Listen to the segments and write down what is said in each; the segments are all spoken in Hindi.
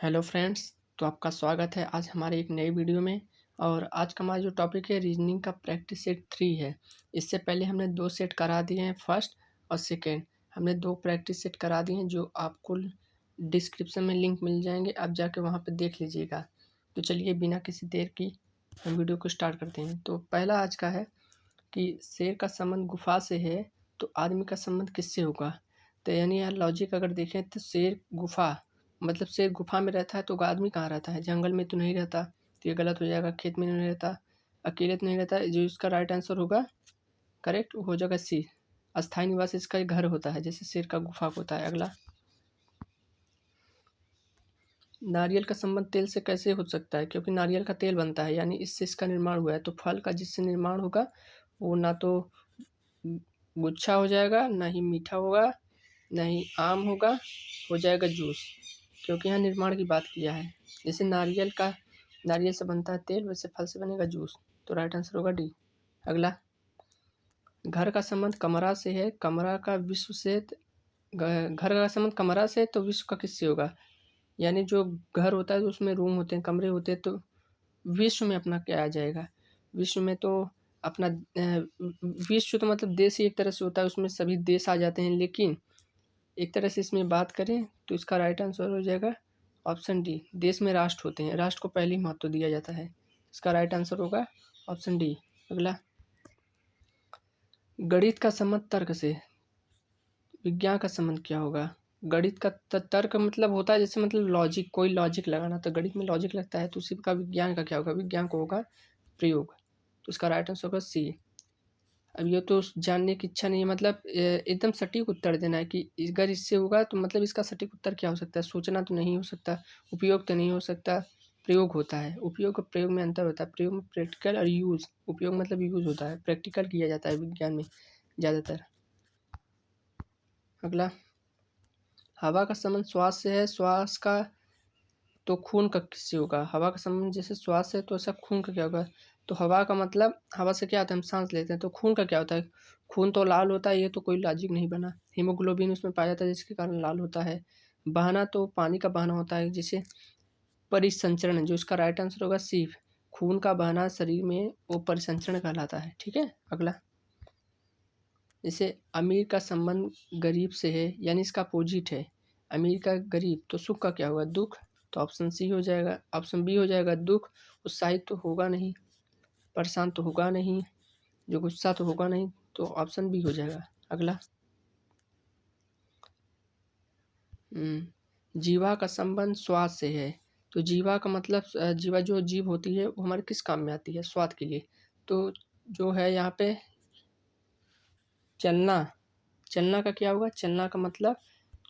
Hello friends. तो आपका स्वागत है आज हमारे एक नई वीडियो में। और आज का हमारा जो टॉपिक है रीजनिंग का प्रैक्टिस सेट 3 है। इससे पहले हमने 2 सेट करा दिए हैं, फर्स्ट और सेकेंड। हमने 2 प्रैक्टिस सेट करा दिए हैं जो आपको डिस्क्रिप्शन में लिंक मिल जाएंगे, आप जाके वहाँ पे देख लीजिएगा। तो चलिए बिना किसी देर की हम वीडियो को स्टार्ट करते हैं। तो पहला आज का है कि शेर का संबंध गुफा से है तो आदमी का संबंध किससे होगा। तो यानी यार लॉजिक अगर देखें तो शेर गुफा मतलब शेर गुफा में रहता है तो आदमी कहाँ रहता है, जंगल में तो नहीं रहता। तो ये गलत हो जाएगा, खेत में नहीं रहता, अकेले तो नहीं रहता। जो इसका राइट आंसर होगा करेक्ट हो जाएगा सी, अस्थायी निवास इसका एक घर होता है जैसे शेर का गुफा होता है। अगला, नारियल का संबंध तेल से कैसे हो सकता है, क्योंकि नारियल का तेल बनता है यानी इससे इसका निर्माण हुआ है। तो फल का जिससे निर्माण होगा वो ना तो गुच्छा हो जाएगा, ना ही मीठा होगा, ना ही आम होगा, हो जाएगा जूस, क्योंकि यहाँ निर्माण की बात किया है। जैसे नारियल से बनता है तेल, वैसे फल से बनेगा जूस। तो राइट आंसर होगा डी। अगला, घर का संबंध कमरा से है, कमरा का विश्व से घर का संबंध कमरा से तो विश्व का किससे होगा। यानी जो घर होता है तो उसमें रूम होते हैं, कमरे होते हैं, तो विश्व में अपना क्या आ जाएगा। विश्व में तो अपना विश्व तो मतलब देश ही एक तरह से होता है, उसमें सभी देश आ जाते हैं। लेकिन एक तरह से इसमें बात करें तो इसका राइट आंसर हो जाएगा ऑप्शन डी। देश में राष्ट्र होते हैं, राष्ट्र को पहले ही महत्व दिया जाता है। इसका राइट आंसर होगा ऑप्शन डी। अगला, गणित का संबंध तर्क से विज्ञान का संबंध क्या होगा। गणित का तर्क मतलब होता है जैसे मतलब लॉजिक, कोई लॉजिक लगाना, तो गणित में लॉजिक लगता है। तो उसी का विज्ञान का क्या होगा, विज्ञान को होगा प्रयोग। तो इसका राइट आंसर होगा सी। अब ये तो जानने की इच्छा नहीं है, मतलब एकदम सटीक उत्तर देना है कि अगर इससे होगा तो मतलब इसका सटीक उत्तर क्या हो सकता है। सोचना तो नहीं हो सकता, उपयोग तो नहीं हो सकता, प्रयोग होता है। उपयोग और प्रयोग में अंतर होता है। प्रयोग में प्रैक्टिकल और यूज़, उपयोग मतलब यूज़ होता है, प्रैक्टिकल किया जाता है विज्ञान में ज़्यादातर। अगला, हवा का संबंध श्वास से है, श्वास का तो खून का किससे होगा। हवा का संबंध जैसे श्वास है तो ऐसा खून का क्या होगा। तो हवा का मतलब हवा से क्या होता है, हम सांस लेते हैं। तो खून का क्या होता है, खून तो लाल होता है। ये तो कोई लॉजिक नहीं बना। हीमोग्लोबिन उसमें पाया जाता है जिसके कारण लाल होता है। बहाना तो पानी का बहाना होता है, जैसे परिसंचरण, जो इसका राइट आंसर होगा सी। खून का बहाना शरीर में वो परिसंचरण कहलाता है। ठीक है। अगला, जैसे अमीर का संबंध गरीब से है यानी इसका अपोजिट है। अमीर का गरीब तो सुख का क्या होगा, दुख। तो ऑप्शन सी हो जाएगा, ऑप्शन बी हो जाएगा दुख। उत्साहित तो होगा नहीं, परेशान तो होगा नहीं, जो गुस्सा तो होगा नहीं। तो ऑप्शन बी हो जाएगा। अगला, जीवा का संबंध स्वाद से है। तो जीवा का मतलब जीवा जो जीव होती है वो हमारे किस काम में आती है, स्वाद के लिए। तो जो है यहाँ पे चलना, चलना का क्या होगा, चलना का मतलब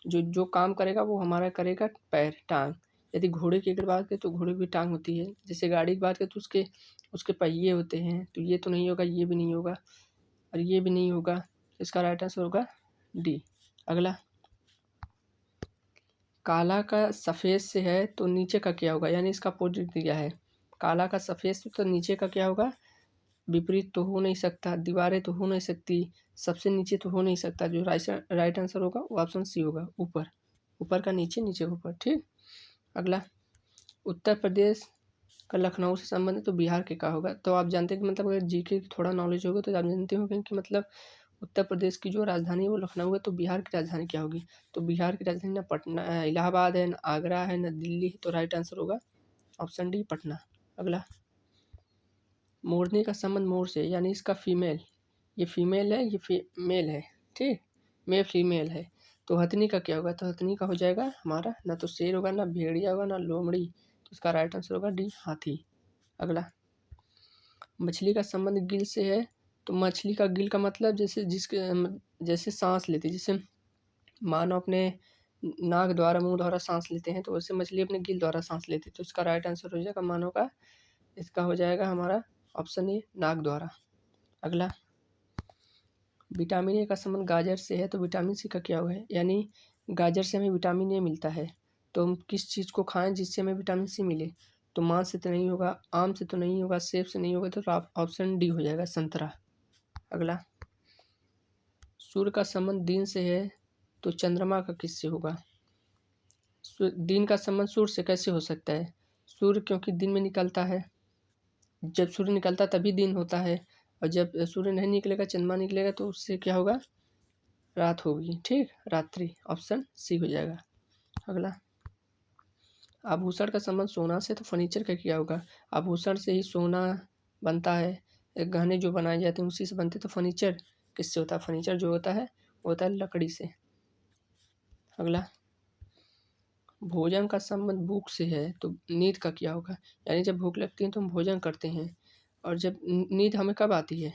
जो जो काम करेगा वो हमारा करेगा पैर, टांग। यदि घोड़े की अगर बात करें तो घोड़े की भी टांग होती है। जैसे गाड़ी की बात करें तो उसके उसके पहिए होते हैं। तो ये तो नहीं होगा, ये भी नहीं होगा और ये भी नहीं होगा। इसका राइट आंसर होगा डी। अगला, काला का सफ़ेद से है तो नीचे का क्या होगा, यानी इसका अपोजिट दिया है। काला का सफ़ेद से तो नीचे का क्या होगा, विपरीत तो हो नहीं सकता, दीवारें तो हो नहीं सकती, सबसे नीचे तो हो नहीं सकता। जो राइट आंसर होगा वो ऑप्शन सी होगा, ऊपर। ऊपर का नीचे, नीचे का ऊपर। ठीक। अगला, उत्तर प्रदेश का लखनऊ से संबंधित तो बिहार के का होगा। तो आप जानते हैं कि मतलब अगर जीके की थोड़ा नॉलेज होगा तो आप जानते होंगे कि मतलब उत्तर प्रदेश की जो राजधानी है वो लखनऊ है। तो बिहार की राजधानी क्या होगी। तो बिहार की राजधानी ना पटना इलाहाबाद है, ना आगरा है, ना दिल्ली है। तो राइट आंसर होगा ऑप्शन डी, पटना। अगला, मोरनी का संबंध मोर से यानी इसका फीमेल, ये फीमेल है, ये मेल है। ठीक, मेल फीमेल है। तो हथनी का क्या होगा, तो हथनी का हो जाएगा हमारा ना तो शेर होगा, ना भेड़िया होगा, ना लोमड़ी। तो इसका राइट आंसर होगा डी, हाथी। अगला, मछली का संबंध गिल से है। तो मछली का गिल का मतलब जैसे जैसे सांस लेती है, जैसे मानव अपने नाक द्वारा, मुंह द्वारा सांस लेते हैं, तो वैसे मछली अपने गिल द्वारा सांस लेती है। तो इसका राइट आंसर हो जाएगा मानव का, इसका हो जाएगा हमारा ऑप्शन ए, नाक द्वारा। अगला, विटामिन ए का संबंध गाजर से है। तो विटामिन सी का क्या होगा, यानी गाजर से हमें विटामिन ए मिलता है। तो हम किस चीज़ को खाएं जिससे हमें विटामिन सी मिले। तो मांस से तो नहीं होगा, आम से तो नहीं होगा, सेब से नहीं होगा। तो ऑप्शन डी हो जाएगा, संतरा। अगला, सूर्य का संबंध दिन से है तो चंद्रमा का किससे होगा। दिन का संबंध सूर्य से कैसे हो सकता है? सूर्य क्योंकि दिन में निकलता है, जब सूर्य निकलता तभी दिन होता है, और जब सूर्य नहीं निकलेगा, चंद्रमा निकलेगा, तो उससे क्या होगा? रात होगी। ठीक, रात्रि। ऑप्शन सी हो जाएगा। अगला, आभूषण का संबंध सोना से, तो फर्नीचर का क्या होगा? आभूषण से ही सोना बनता है, गहने जो बनाए जाते हैं उसी से बनते, तो फर्नीचर किससे होता है? फर्नीचर जो होता है वो होता है लकड़ी से। अगला, भोजन का संबंध भूख से है, तो नींद का क्या होगा? यानी जब भूख लगती है तो हम भोजन करते हैं, और जब नींद हमें कब आती है?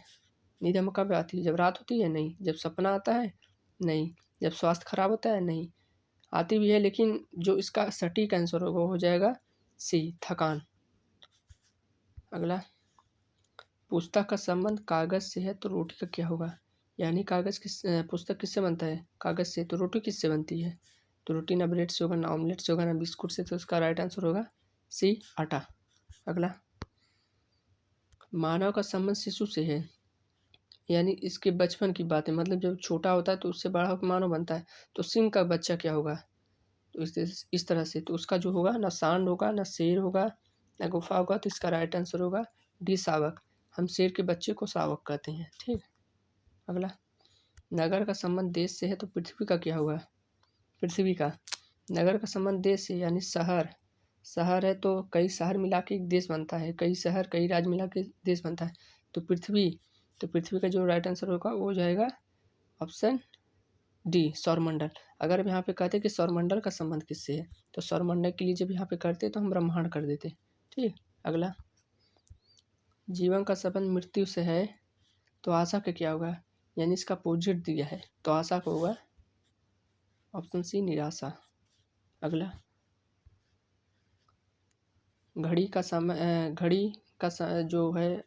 नींद हमें कब आती है? जब रात होती है? नहीं। जब सपना आता है? नहीं। जब स्वास्थ्य खराब होता है? नहीं। आती भी है, लेकिन जो इसका सटीक आंसर होगा वो हो जाएगा सी, थकान। अगला, पुस्तक का संबंध कागज से है, तो रोटी का क्या होगा? यानी कागज पुस्तक किससे बनता है? कागज से। तो रोटी किससे बनती है? तो रोटी ना ब्रेड से होगा, ना ऑमलेट से होगा, ना बिस्कुट से, तो उसका राइट आंसर होगा सी, आटा। अगला, मानव का संबंध शिशु से है, यानी इसके बचपन की बात है, मतलब जब छोटा होता है तो उससे बड़ा होकर मानव बनता है, तो सिंह का बच्चा क्या होगा? तो इस तरह से, तो उसका जो होगा ना सांड होगा, ना शेर होगा, ना गुफा होगा, तो इसका राइट आंसर होगा डी, शावक। हम शेर के बच्चे को शावक कहते हैं। ठीक। अगला, नगर का संबंध देश से है, तो पृथ्वी का क्या होगा? पृथ्वी का। नगर का संबंध देश से, यानी शहर। शहर है तो कई शहर मिला के एक देश बनता है, कई शहर कई राज्य मिला के देश बनता है, तो पृथ्वी। तो पृथ्वी का जो राइट आंसर होगा वो हो जाएगा ऑप्शन डी, सौरमंडल। अगर हम यहाँ पे कहते कि सौरमंडल का संबंध किससे है, तो सौरमंडल के लिए जब यहाँ पे करते तो हम ब्रह्मांड कर देते। ठीक। अगला, जीवन का संबंध मृत्यु से है, तो आशा का क्या होगा? यानी इसका अपोजिट दिया है, तो आशा का होगा ऑप्शन सी, निराशा। अगला, घड़ी का समय जो है,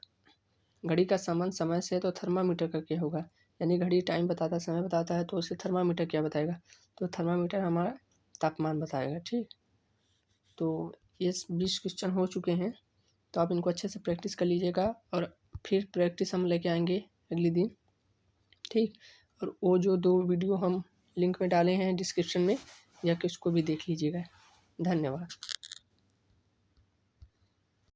घड़ी का संबंध समय से है, तो थर्मामीटर का क्या होगा? यानी घड़ी टाइम बताता है, समय बताता है, तो उसे थर्मामीटर क्या बताएगा? तो थर्मामीटर हमारा तापमान बताएगा। ठीक। तो ये 20 क्वेश्चन हो चुके हैं, तो आप इनको अच्छे से प्रैक्टिस कर लीजिएगा, और फिर प्रैक्टिस हम लेके आएंगे अगले दिन। ठीक। और वो जो 2 वीडियो हम लिंक में डाले हैं डिस्क्रिप्शन में, या कि उसको भी देख लीजिएगा। धन्यवाद।